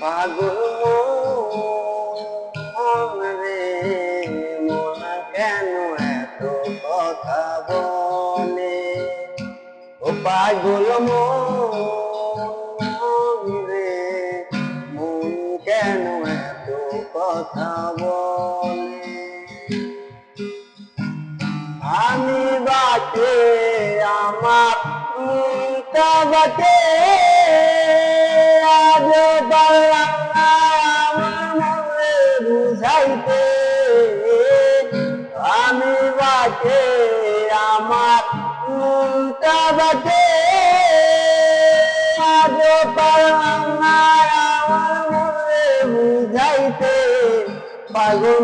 পাগল মন রে, মন কেন এত কথা বলে? ও পাগল মন রে, মন কেন এত কথা বলে? আমি বাকে আমার মনটা বাকে, আজ পারলাম না আমার মনে বুঝাইতে। আমি বাকে আমার মনটা বাকে, আজ পারলাম না আমার মনে বুঝাইতে। পাগল